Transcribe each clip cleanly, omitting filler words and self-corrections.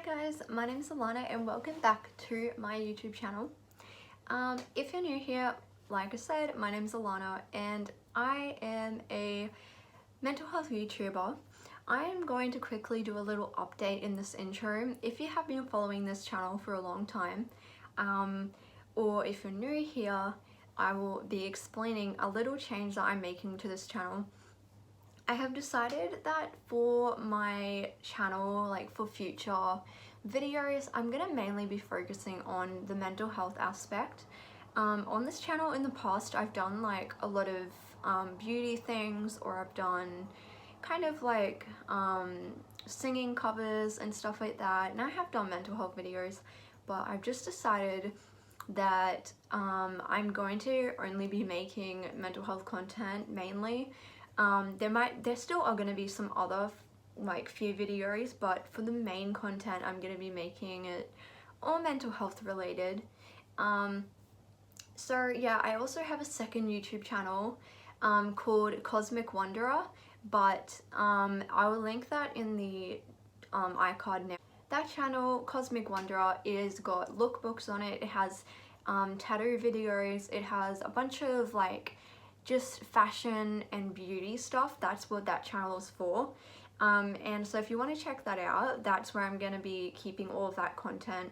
guys, my name is Alana and welcome back to my YouTube channel. If you're new here, like I said, my name is Alana and I am a mental health YouTuber. I am going to quickly do a little update in this intro. If you have been following this channel for a long time, or if you're new here, I will be explaining a little change that I'm making to this channel. I have decided that for my channel, like for future videos, I'm gonna mainly be focusing on the mental health aspect. On this channel in the past, I've done like a lot of beauty things, or I've done kind of like singing covers and stuff like that, and I have done mental health videos, but I've just decided that I'm going to only be making mental health content mainly. There still are going to be some other like few videos, but for the main content I'm going to be making it all mental health related. So yeah, I also have a second YouTube channel called Cosmic Wanderer, but I will link that in the iCard now. That channel, Cosmic Wanderer, is got lookbooks on it. It has tattoo videos. It has a bunch of like just fashion and beauty stuff. That's what that channel is for. And so if you want to check that out, that's where I'm going to be keeping all of that content.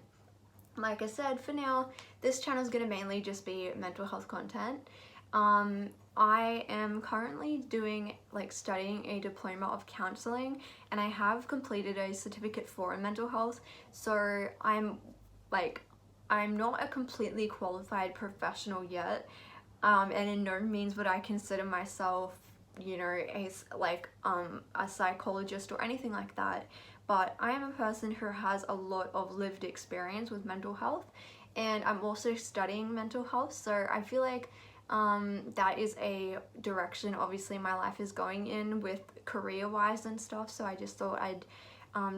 Like I said, for now, this channel is going to mainly just be mental health content. I am currently studying a diploma of counseling, and I have completed a certificate for mental health. So I'm not a completely qualified professional yet, and in no means would I consider myself, you know, a psychologist or anything like that. But I am a person who has a lot of lived experience with mental health, and I'm also studying mental health, so I feel like that is a direction obviously my life is going in with career-wise and stuff. So I just thought I'd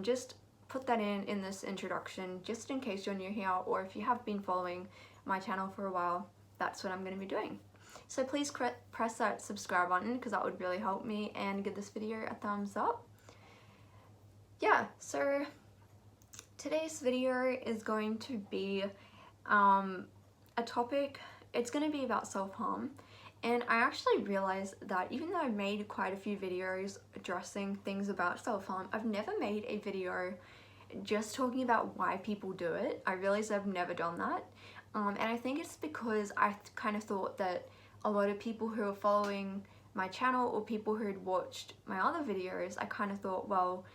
just put that in this introduction, just in case you're new here, or if you have been following my channel for a while, that's what I'm going to be doing. So please press that subscribe button, because that would really help me, and give this video a thumbs up. Yeah, so today's video is going to be a topic. It's going to be about self-harm, and I actually realized that even though I've made quite a few videos addressing things about self-harm, I've never made a video just talking about why people do it. I realized I've never done that, and I think it's because I kind of thought that a lot of people who are following my channel, or people who had watched my other videos, I kind of thought, well,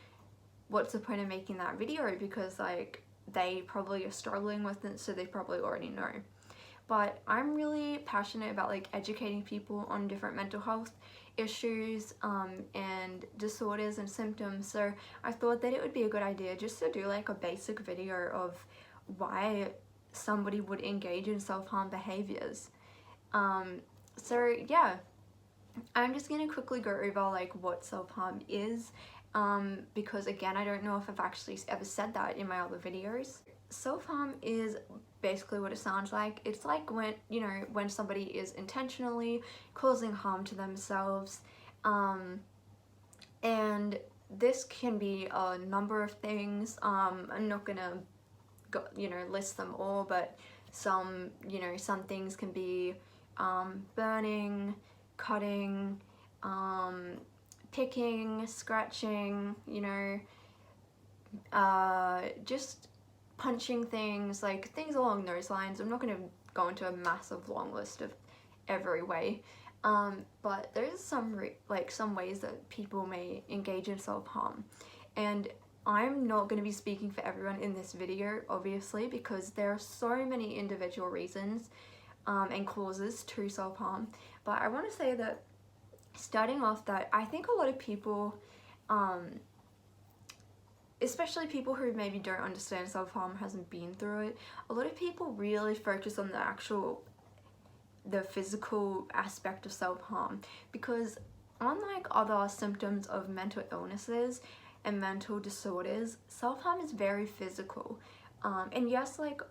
what's the point of making that video, because like they probably are struggling with it, so they probably already know. But I'm really passionate about like educating people on different mental health issues and disorders and symptoms, so I thought that it would be a good idea just to do like a basic video of why somebody would engage in self-harm behaviors. So yeah, I'm just gonna quickly go over like what self-harm is, because again, I don't know if I've actually ever said that in my other videos. Self-harm is basically what it sounds like. It's like when somebody is intentionally causing harm to themselves, and this can be a number of things. I'm not gonna list them all, but some things can be burning, cutting, picking, scratching, just punching things, like things along those lines. I'm not going to go into a massive long list of every way, but there's some ways that people may engage in self-harm, and I'm not going to be speaking for everyone in this video, obviously, because there are so many individual reasons and causes to self-harm. But I want to say that, starting off, that I think a lot of people, especially people who maybe don't understand self-harm, hasn't been through it, a lot of people really focus on the physical aspect of self-harm, because unlike other symptoms of mental illnesses and mental disorders, self-harm is very physical. And yes, like,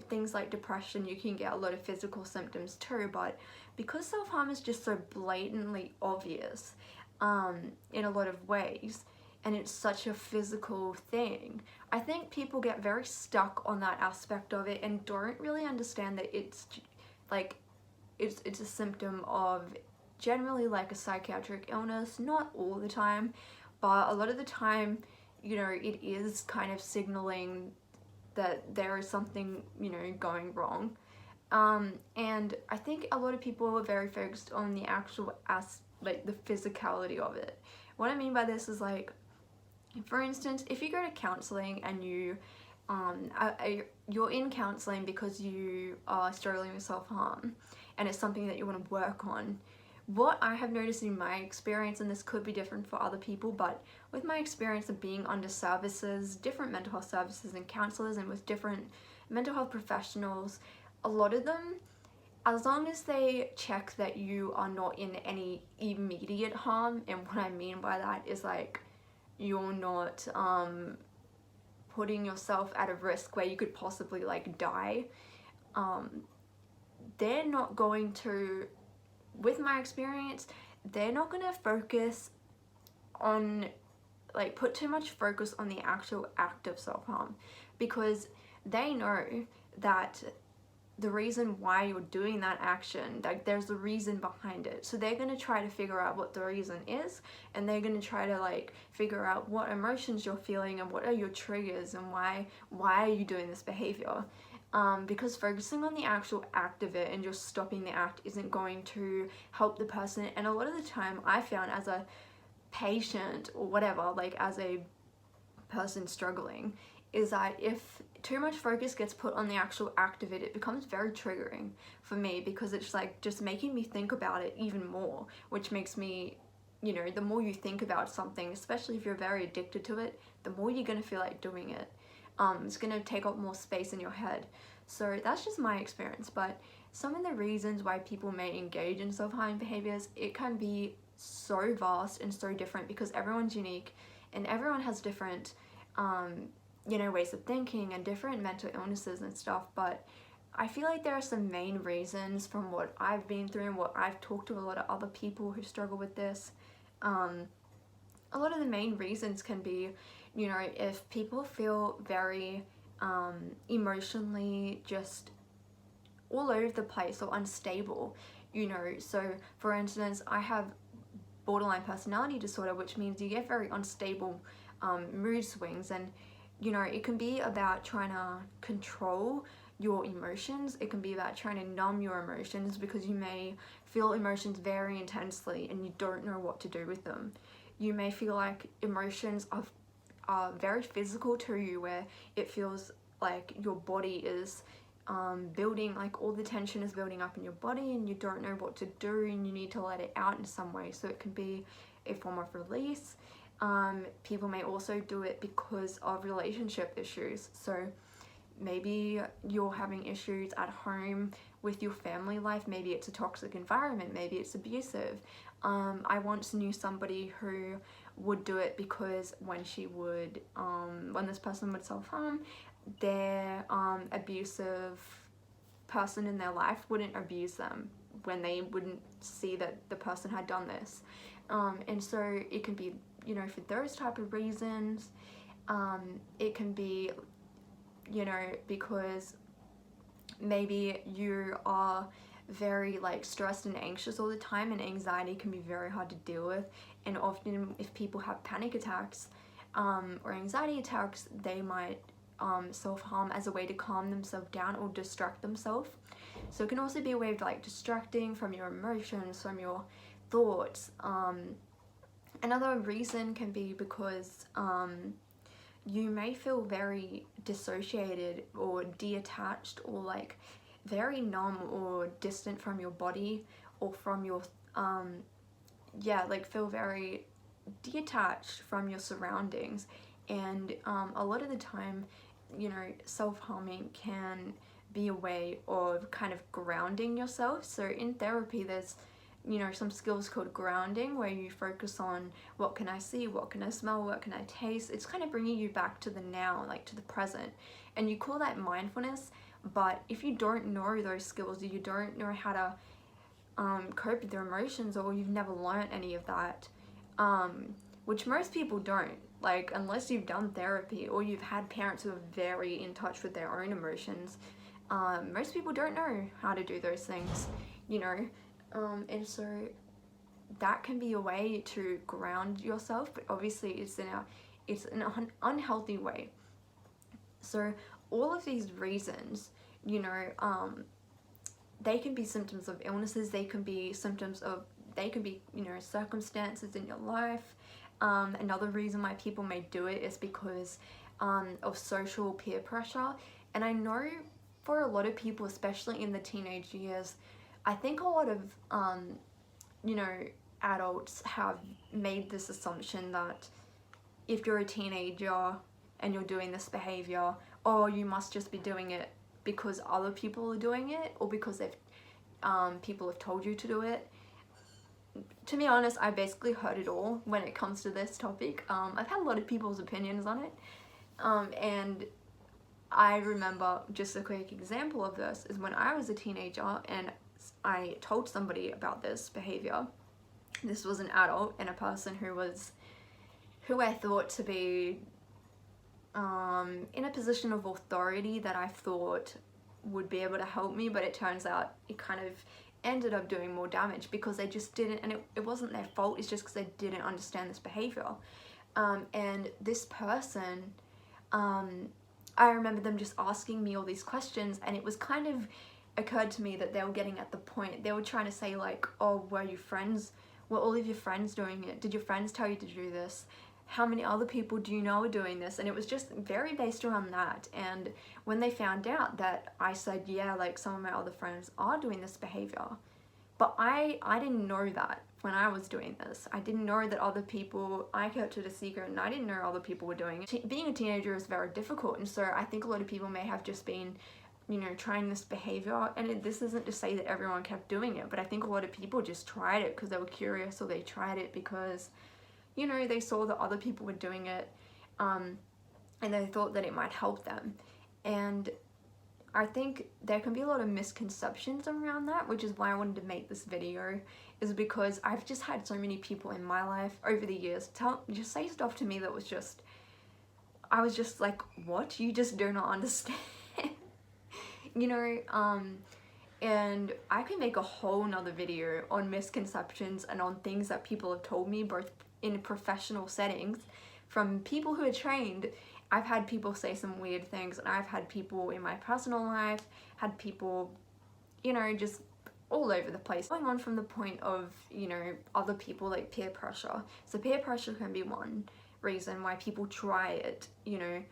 things like depression, you can get a lot of physical symptoms too, but because self-harm is just so blatantly obvious in a lot of ways, and it's such a physical thing. I think people get very stuck on that aspect of it and don't really understand that it's like it's a symptom of generally like a psychiatric illness, not all the time, but a lot of the time, you know, it is kind of signaling that there is something, you know, going wrong. And I think a lot of people are very focused on the actual like the physicality of it. What I mean by this is like, for instance, if you go to counseling and you're in counseling because you are struggling with self-harm and it's something that you want to work on, what I have noticed in my experience, and this could be different for other people, but with my experience of being under services, different mental health services and counselors, and with different mental health professionals, a lot of them, as long as they check that you are not in any immediate harm, and what I mean by that is like you're not putting yourself at a risk where you could possibly like die, they're not going to, with my experience, they're not going to focus on, like, put too much focus on the actual act of self-harm, because they know that the reason why you're doing that action, like there's a reason behind it. So they're going to try to figure out what the reason is, and they're going to try to like figure out what emotions you're feeling and what are your triggers and why are you doing this behavior. Because focusing on the actual act of it and just stopping the act isn't going to help the person. And a lot of the time I found, as a patient or whatever, like as a person struggling, is that if too much focus gets put on the actual act of it, it becomes very triggering for me, because it's like just making me think about it even more, which makes me, you know, the more you think about something, especially if you're very addicted to it, the more you're going to feel like doing it. It's going to take up more space in your head. So that's just my experience. But some of the reasons why people may engage in self-harming behaviors, it can be so vast and so different, because everyone's unique and everyone has different you know, ways of thinking and different mental illnesses and stuff. But I feel like there are some main reasons from what I've been through and what I've talked to a lot of other people who struggle with this. A lot of the main reasons can be, you know, if people feel very emotionally just all over the place or unstable, you know. So for instance, I have borderline personality disorder, which means you get very unstable mood swings, and you know, it can be about trying to control your emotions. It can be about trying to numb your emotions, because you may feel emotions very intensely and you don't know what to do with them. You may feel like emotions are very physical to you, where it feels like your body is building, like all the tension is building up in your body and you don't know what to do and you need to let it out in some way. So it can be a form of release. People may also do it because of relationship issues. So maybe you're having issues at home with your family life. Maybe it's a toxic environment, maybe it's abusive. I once knew somebody who would do it because when this person would self-harm, their abusive person in their life wouldn't abuse them when they wouldn't see that the person had done this. And so it can be, you know, for those type of reasons. It can be, you know, because maybe you are very like stressed and anxious all the time, and anxiety can be very hard to deal with. And often if people have panic attacks or anxiety attacks, they might self-harm as a way to calm themselves down or distract themselves. So it can also be a way of like distracting from your emotions, from your thoughts. Another reason can be because you may feel very dissociated or detached, or like very numb or distant from your body, or from your like feel very detached from your surroundings. And a lot of the time, you know, self-harming can be a way of kind of grounding yourself. So in therapy, there's, you know, some skills called grounding, where you focus on what can I see, what can I smell, what can I taste. It's kind of bringing you back to the now, like to the present, and you call that mindfulness. But if you don't know those skills, or you don't know how to cope with your emotions, or you've never learned any of that, which most people don't, Like, unless you've done therapy or you've had parents who are very in touch with their own emotions, most people don't know how to do those things, you know. And so that can be a way to ground yourself, but obviously it's an unhealthy way. So all of these reasons, you know, they can be symptoms of illnesses, they can be you know, circumstances in your life. Another reason why people may do it is because of social peer pressure. And I know for a lot of people, especially in the teenage years, I think a lot of you know, adults have made this assumption that if you're a teenager and you're doing this behavior, oh, you must just be doing it because other people are doing it, or because people have told you to do it. To be honest, I basically heard it all when it comes to this topic. I've had a lot of people's opinions on it, and I remember, just a quick example of this is when I was a teenager and I told somebody about this behavior. This was an adult and a person who I thought to be in a position of authority that I thought would be able to help me, but it turns out it kind of ended up doing more damage because they just didn't, and it wasn't their fault, it's just because they didn't understand this behavior. And this person, I remember them just asking me all these questions, and it was kind of occurred to me that they were getting at the point, they were trying to say like, oh, were all of your friends doing it? Did your friends tell you to do this? How many other people do you know are doing this? And it was just very based around that. And when they found out that I said, yeah, like some of my other friends are doing this behavior, but I didn't know that when I was doing this. I didn't know that other people, I kept it a secret, and I didn't know other people were doing it. Being a teenager is very difficult, and so I think a lot of people may have just been, you know, trying this behavior, and this isn't to say that everyone kept doing it, but I think a lot of people just tried it because they were curious, or they tried it because, you know, they saw that other people were doing it, and they thought that it might help them. And I think there can be a lot of misconceptions around that, which is why I wanted to make this video, is because I've just had so many people in my life over the years just say stuff to me that was just, I was just like, what? You just do not understand. You know, and I can make a whole nother video on misconceptions and on things that people have told me, both in professional settings, from people who are trained. I've had people say some weird things, and I've had people in my personal life, had people, you know, just all over the place. Going on from the point of, you know, other people, like peer pressure. So peer pressure can be one reason why people try it, you know.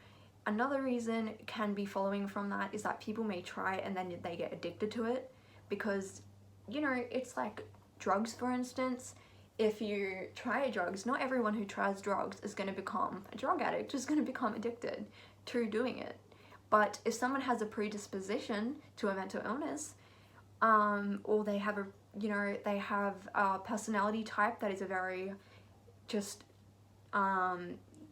Another reason can be following from that is that people may try it and then they get addicted to it, because, you know, it's like drugs, for instance. If you try drugs, not everyone who tries drugs is going to become a drug addict, is going to become addicted to doing it. But if someone has a predisposition to a mental illness, or they have a personality type that is a very just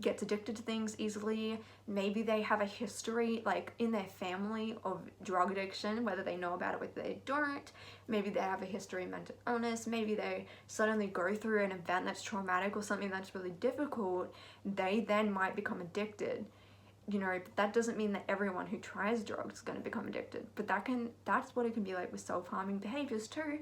gets addicted to things easily, maybe they have a history like in their family of drug addiction, whether they know about it or whether they don't, maybe they have a history of mental illness, maybe they suddenly go through an event that's traumatic or something that's really difficult, they then might become addicted. You know, but that doesn't mean that everyone who tries drugs is going to become addicted, but that's what it can be like with self-harming behaviors too.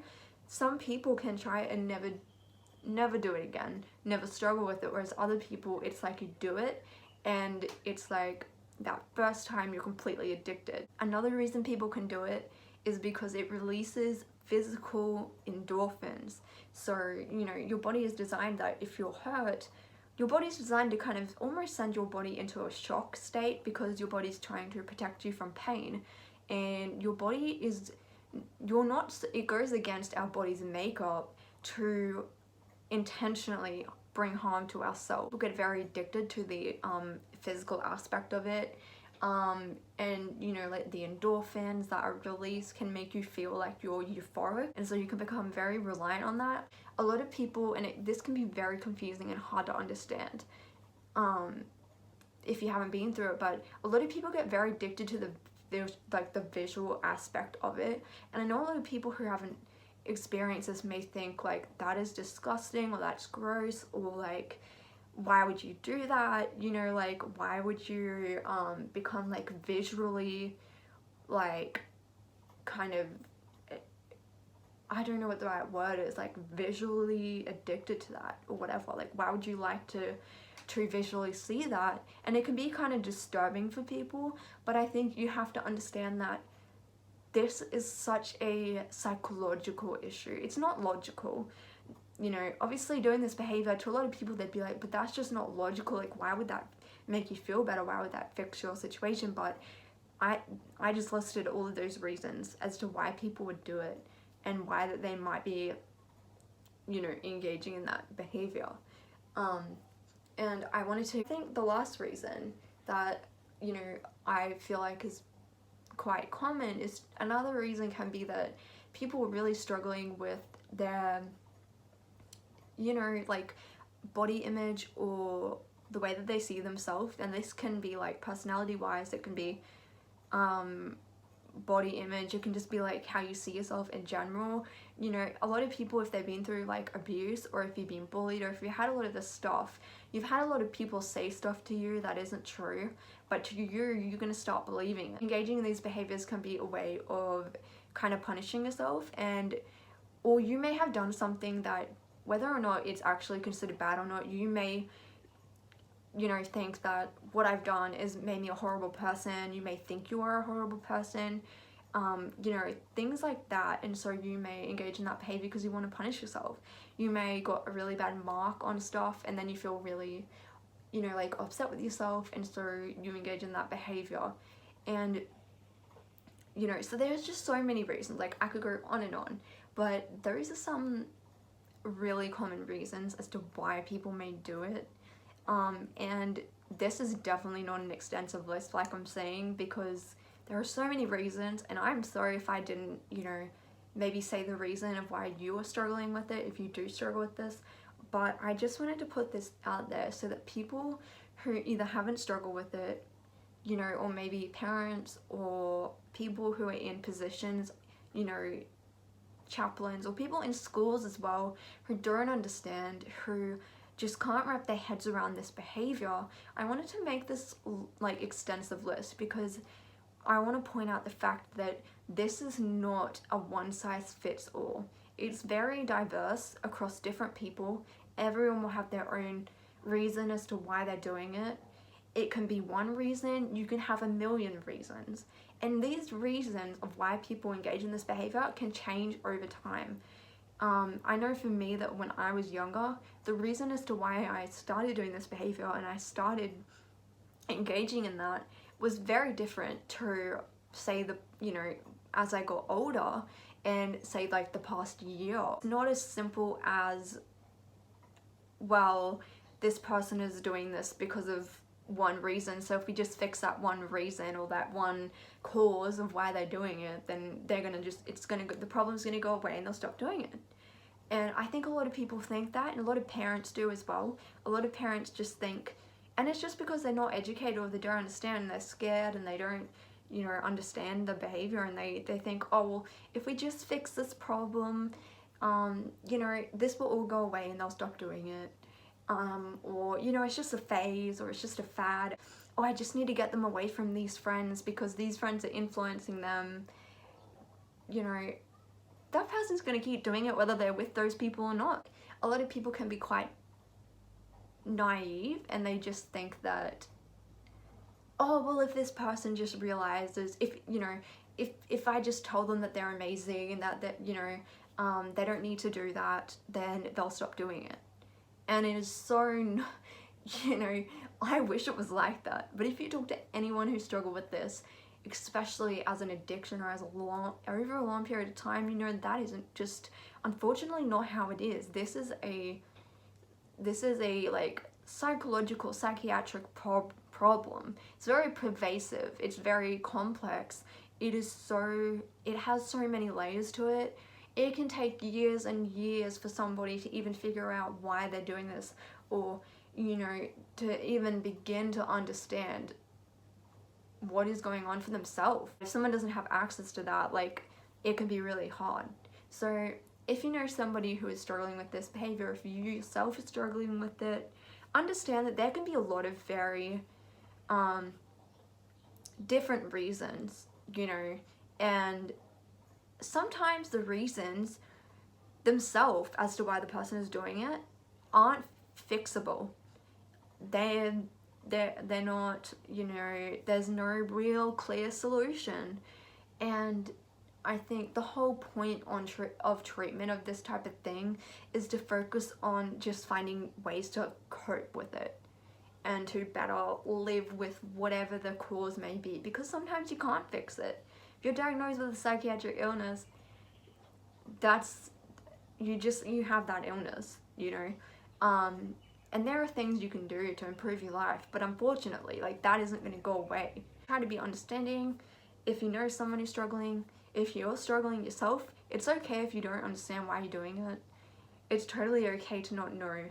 Some people can try it and never do it again, never struggle with it, whereas other people, it's like you do it and it's like that first time you're completely addicted. Another reason people can do it is because it releases physical endorphins. So, you know, your body is designed that if you're hurt, your body's designed to kind of almost send your body into a shock state, because your body's trying to protect you from pain, and your body is, it goes against our body's makeup to intentionally bring harm to ourselves. We get very addicted to the physical aspect of it, and you know, like the endorphins that are released can make you feel like you're euphoric, and so you can become very reliant on that. A lot of people, and this can be very confusing and hard to understand if you haven't been through it, but a lot of people get very addicted to the visual aspect of it. And I know a lot of people who haven't experienced this may think like that is disgusting, or that's gross, or like why would you do that? You know, like, why would you become like visually like kind of, I don't know what the right word is, like visually addicted to that or whatever. Like, why would you like to visually see that? And it can be kind of disturbing for people, but I think you have to understand that this is such a psychological issue. It's not logical. You know, obviously doing this behavior, to a lot of people, they'd be like, but that's just not logical. Like, why would that make you feel better? Why would that fix your situation? But I just listed all of those reasons as to why people would do it and why that they might be, you know, engaging in that behavior. And I wanted to think the last reason that, you know, I feel like is quite common is, another reason can be that people are really struggling with their, you know, like body image or the way that they see themselves. And this can be like personality wise, it can be body image, it can just be like how you see yourself in general. You know, a lot of people, if they've been through like abuse, or if you've been bullied, or if you had a lot of this stuff, you've had a lot of people say stuff to you that isn't true, but to you, you're gonna start believing it. Engaging in these behaviors can be a way of kind of punishing yourself, and or you may have done something that, whether or not it's actually considered bad or not, you may, you know, think that what I've done is made me a horrible person. You may think you are a horrible person, you know, things like that. And so you may engage in that behavior because you want to punish yourself. You may got a really bad mark on stuff, and then you feel really, you know, like upset with yourself, and so you engage in that behavior. And, you know, so there's just so many reasons. Like, I could go on, but those are some really common reasons as to why people may do it. And this is definitely not an extensive list, like I'm saying, because there are so many reasons, and I'm sorry if I didn't, you know, maybe say the reason of why you are struggling with it, if you do struggle with this. But I just wanted to put this out there so that people who either haven't struggled with it, you know, or maybe parents or people who are in positions, you know, chaplains or people in schools as well, who don't understand, who just can't wrap their heads around this behavior. I wanted to make this like extensive list because I want to point out the fact that this is not a one size fits all. It's very diverse across different people. Everyone will have their own reason as to why they're doing it. It can be one reason, you can have a million reasons. And these reasons of why people engage in this behavior can change over time. I know for me that when I was younger, the reason as to why I started doing this behavior and I started engaging in that was very different to, say, the, you know, as I got older and say like the past year. It's not as simple as, well, this person is doing this because of one reason, so if we just fix that one reason or that one cause of why they're doing it, then they're gonna just, it's gonna go, the problem's gonna go away and they'll stop doing it. And I think a lot of people think that, and a lot of parents do as well. A lot of parents just think, and it's just because they're not educated or they don't understand, and they're scared and they don't, you know, understand the behavior, and they think, oh, well, if we just fix this problem, you know, this will all go away and they'll stop doing it. Or, you know, it's just a phase, or it's just a fad. Oh, I just need to get them away from these friends because these friends are influencing them. You know, that person's going to keep doing it whether they're with those people or not. A lot of people can be quite naive, and they just think that, oh, well, if this person just realizes, if, you know, if I just told them that they're amazing and that you know, they don't need to do that, then they'll stop doing it. And it is so, you know, I wish it was like that. But if you talk to anyone who struggled with this, especially as an addiction or as over a long period of time, you know, that isn't just, unfortunately, not how it is. This is a like psychological, psychiatric problem. It's very pervasive. It's very complex. It has so many layers to it. It can take years and years for somebody to even figure out why they're doing this, or, you know, to even begin to understand what is going on for themselves. If someone doesn't have access to that, like, it can be really hard. So if you know somebody who is struggling with this behavior, if you yourself are struggling with it, understand that there can be a lot of very different reasons, you know, and sometimes the reasons themselves as to why the person is doing it aren't fixable. They're not, you know, there's no real clear solution. And I think the whole point of treatment of this type of thing is to focus on just finding ways to cope with it and to better live with whatever the cause may be, because sometimes you can't fix it. If you're diagnosed with a psychiatric illness, you have that illness, you know. And there are things you can do to improve your life, but unfortunately, like, that isn't going to go away. Try to be understanding. If you know someone who's struggling, if you're struggling yourself, it's okay if you don't understand why you're doing it. It's totally okay to not know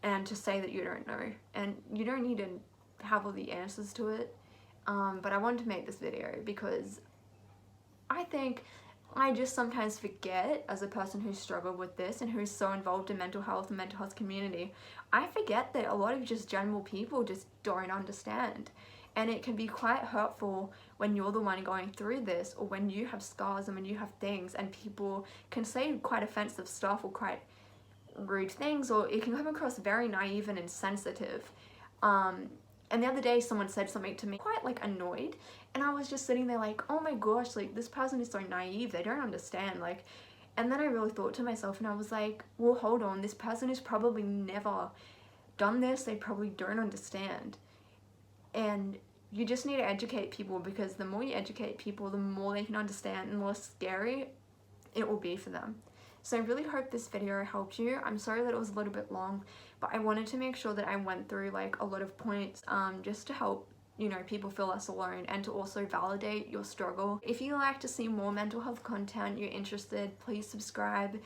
and to say that you don't know, and you don't need to have all the answers to it. But I wanted to make this video because I think I just sometimes forget, as a person who's struggled with this and who's so involved in mental health and mental health community, I forget that a lot of just general people just don't understand. And it can be quite hurtful when you're the one going through this, or when you have scars and when you have things, and people can say quite offensive stuff or quite rude things, or it can come across very naive and insensitive. And the other day someone said something to me quite like annoyed, and I was just sitting there like, oh my gosh, like, this person is so naive, they don't understand, like. And then I really thought to myself, and I was like, well, hold on, this person has probably never done this, they probably don't understand. And you just need to educate people, because the more you educate people, the more they can understand and the less scary it will be for them. So I really hope this video helped you. I'm sorry that it was a little bit long, but I wanted to make sure that I went through like a lot of points just to help, you know, people feel less alone and to also validate your struggle. If you like to see more mental health content, you're interested, please subscribe,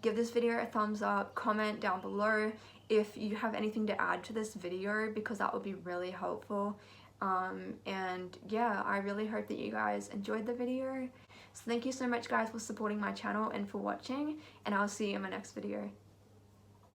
give this video a thumbs up, comment down below if you have anything to add to this video, because that would be really helpful. And yeah, I really hope that you guys enjoyed the video. So thank you so much guys for supporting my channel and for watching, and I'll see you in my next video.